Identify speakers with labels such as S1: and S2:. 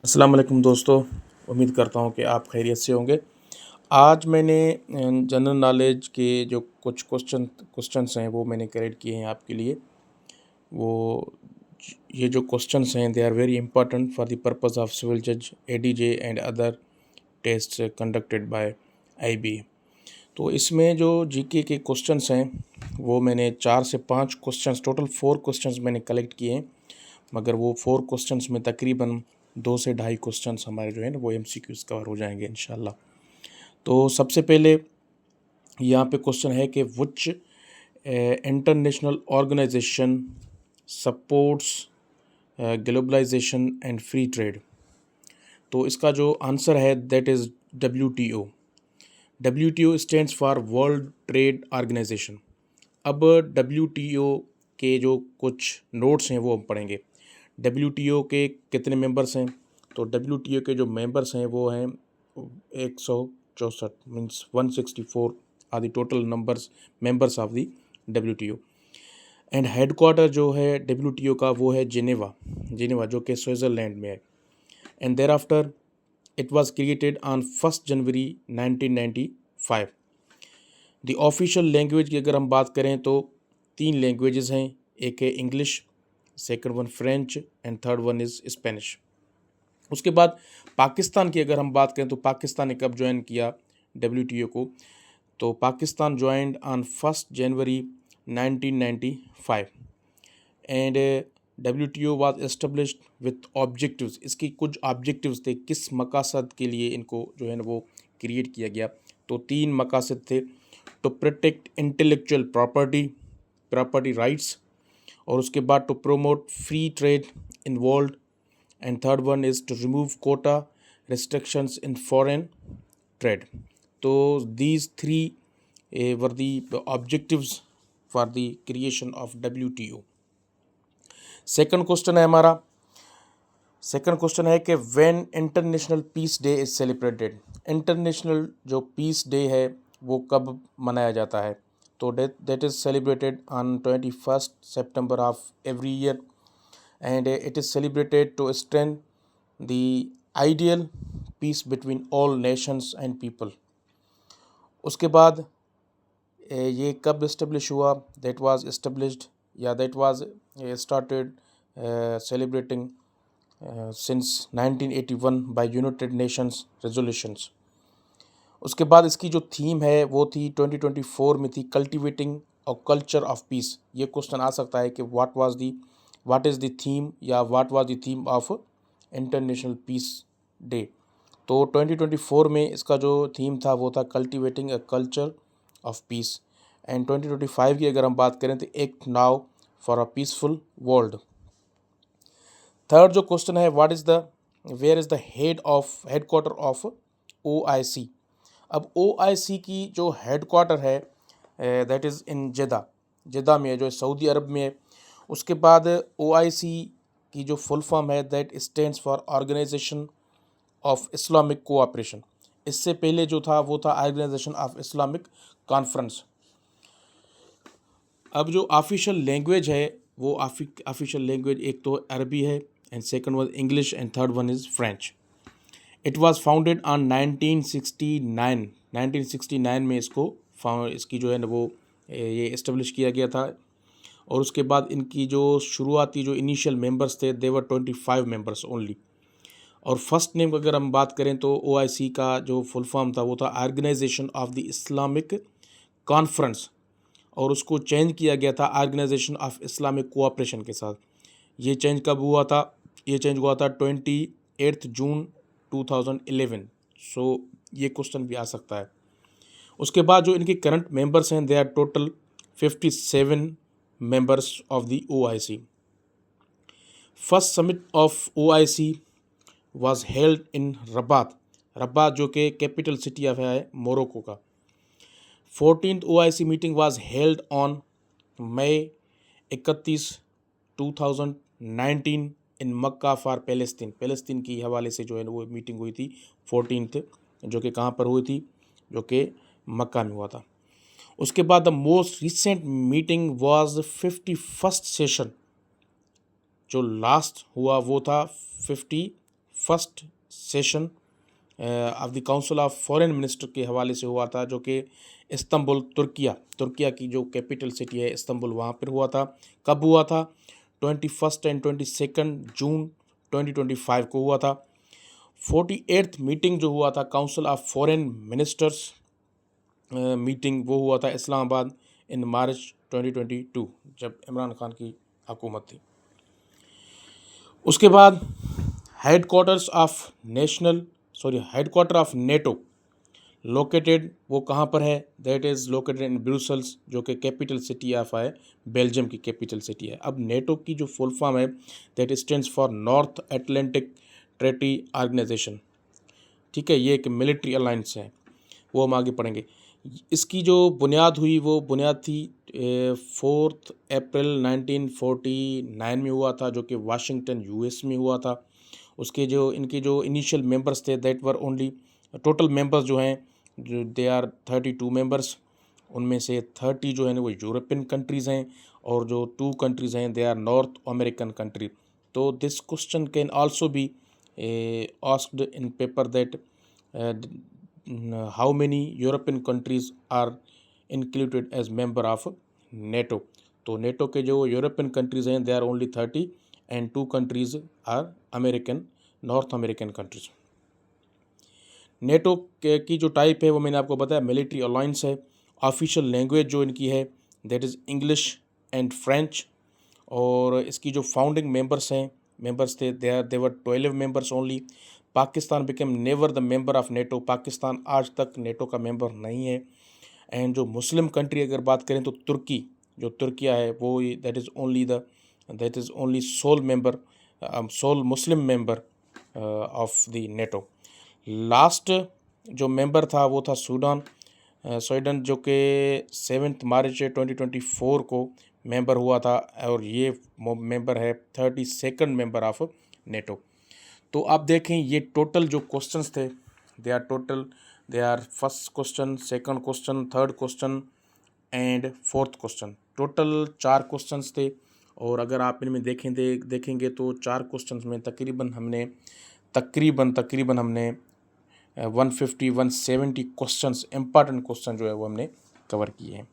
S1: अस्सलाम वालेकुम दोस्तों। उम्मीद करता हूँ कि आप खैरियत से होंगे। आज मैंने जनरल नॉलेज के जो कुछ क्वेश्चंस हैं वो मैंने कलेक्ट किए हैं आपके लिए। वो ये जो क्वेश्चंस हैं they are very important for the purpose of civil जज, ADJ and other test conducted by IB. तो इसमें जो जीके के क्वेश्चंस हैं वो मैंने 4 से 5 क्वेश्चंस, टोटल 4 क्वेश्चंस मैंने कलेक्ट किए हैं। मगर वो 4 क्वेश्चंस में तकरीबन 2 से ढाई क्वेश्चंस हमारे जो है ना वो एमसीक्यूज़ कवर हो जाएंगे इंशाल्लाह। तो सबसे पहले यहाँ पे क्वेश्चन है कि which international organisation supports globalisation and free trade. तो इसका जो आंसर है that is WTO. WTO stands for world trade organisation. अब डब्ल्यूटीओ के जो कुछ नोट्स हैं वो हम पढ़ेंगे। डब्ल्यूटीओ के कितने मेंबर्स हैं? तो डब्ल्यूटीओ के जो मेंबर्स हैं वो हैं 164, means 164 are the total numbers members of the WTO. And headquarter जो है डब्ल्यूटीओ का वो है जिनेवा जो कि स्विट्ज़रलैंड में है। And there after it was created on 1 January 1995। The official language की अगर हम बात करें तो 3 लैंग्वेजेस हैं। एक है English, second one French and third one is Spanish. उसके बाद पाकिस्तान की अगर हम बात करें तो पाकिस्तान ने कब ज्वाइन किया डब्ल्यूटीओ को? तो Pakistan joined on 1 January 1995 and WTO was established with objectives. इसकी कुछ ऑब्जेक्टिव्स थे, किस मकसद के लिए इनको जो है ना वो क्रिएट किया गया। तो 3 मकसद थे। To protect intellectual property rights, और उसके बाद to promote free trade in world, and third one is to remove quota restrictions in foreign trade. So these three were the objectives for the creation of WTO. Second question है हमारा, second question है कि when international peace day is celebrated. International जो peace day है वो कब मनाया जाता है? तो that is celebrated on 21 September of every year, and it is celebrated to strength the ideal peace between all nations and people. उसके बाद ये कब इस्टेब्लिश हुआ? दैट वाज इस्टेब्लिश्ड या that was started celebrating since 1981 by United Nations resolutions. उसके बाद इसकी जो थीम है वो थी 2024 में थी cultivating a culture of peace. ये क्वेश्चन आ सकता है कि व्हाट इज़ द थीम या what was the theme of international peace day. तो 2024 में इसका जो थीम था वो था cultivating a culture of peace. And 2025 की अगर हम बात करें तो act now for a peaceful world. Third जो क्वेश्चन है where is the headquarter of OIC। अब OIC की जो हेडक्वार्टर है दैट इज़ इन जेदा में है, जो सऊदी अरब में है। उसके बाद OIC की जो फुल फॉर्म है that stands for organisation of Islamic cooperation. इससे पहले जो था वो था ऑर्गेनाइजेशन ऑफ इस्लामिक कॉन्फ्रेंस। अब जो ऑफिशियल लैंग्वेज है वो ऑफिशियल लैंग्वेज एक तो अरबी है, and second one English, and third one is French. It was founded on 1969। 1969 में इसकी जो है ना वो ये इस्टेब्लिश किया गया था। और उसके बाद इनकी जो शुरुआती जो इनिशियल मेंबर्स थे दे वर 25 मेंबर्स ओनली। और फर्स्ट नेम अगर हम बात करें तो OIC का जो फुल फॉर्म था वो था organisation of the Islamic conference, और उसको चेंज किया गया था ऑर्गेनाइजेशन ऑफ इस्लामिक कोऑपरेशन के साथ। ये चेंज कब हुआ था? ये चेंज हुआ था 28 जून 2011। सो ये क्वेश्चन भी आ सकता है। उसके बाद जो इनके करंट मेंबर्स हैं they are total 57 members of the OIC। First summit of OIC was held in Rabat जो कि कैपिटल सिटी ऑफ है मोरक्को का। 14th OIC meeting was held on May 31, 2019 in Mecca for Palestine की हवाले से जो है वो मीटिंग हुई थी 14th, जो कि कहाँ पर हुई थी? जो कि मक्का में हुआ था। उसके बाद the most recent meeting was 51st session. जो लास्ट हुआ वो था 51 first session of the council of foreign minister के हवाले से हुआ था, जो कि इस्तंबुल तुर्किया की जो कैपिटल सिटी है इस्तंबुल, वहाँ पर हुआ था। कब हुआ था? 21 एंड 22 जून 2025 को हुआ था। 48th मीटिंग जो हुआ था council of foreign ministers meeting, वो हुआ था इस्लामाबाद इन मार्च 2022, जब इमरान खान की हुकूमत थी। उसके बाद हेडक्वार्टर ऑफ नेटो लोकेटेड, वो कहाँ पर है? That is located in Brussels, जो कि कैपिटल सिटी ऑफ है, बेल्जियम की कैपिटल सिटी है। अब नेटो की जो फुल फॉर्म है, that stands for north Atlantic treaty organisation. ठीक है, ये एक मिलिट्री अलायंस है, वो हम आगे पढ़ेंगे। इसकी जो बुनियाद हुई, वो बुनियाद थी 4 अप्रैल 1949 में हुआ था, जो कि वाशिंगटन यूएस में हुआ था। उसके जो इनके जो इनिशियल मेंबर्स थे, that were only, total members जो हैं, जो दे आर 32 मेंबर्स, उनमें से 30 जो है ना वो यूरोपियन कंट्रीज़ हैं, और जो 2 कंट्रीज़ हैं they are north American country. तो this question can also be asked in paper that how many European countries are included as member of NATO। तो नेटो के जो यूरोपियन कंट्रीज़ हैं they are only 30 and 2 countries are north American countries. NATO की जो type है वो मैंने आपको बताया, मिलिट्री अलायंस है। ऑफिशियल लैंग्वेज जो इनकी है that is English and French. और इसकी जो फाउंडिंग मेंबर्स थे they were 12 members only. Pakistan became never the member of NATO, Pakistan आज तक नेटो का मेंबर नहीं है। एंड जो मुस्लिम कंट्री अगर बात करें तो तुर्किया है, वो that is only sole Muslim member of the NATO. Last जो मेंबर था वो था स्वीडन, जो कि 7 मार्च 2024 को मेंबर हुआ था, और ये मेंबर है 32nd मेंबर ऑफ नेटो। तो आप देखें ये टोटल जो क्वेश्चंस थे, they are first question, second question, third question and fourth question. Total 4 questions थे, और अगर आप इनमें देखेंगे तो 4 क्वेश्चंस में तकरीबन हमने 150-170 क्वेश्चंस, इंपॉर्टेंट क्वेश्चन जो है वो हमने कवर किए हैं।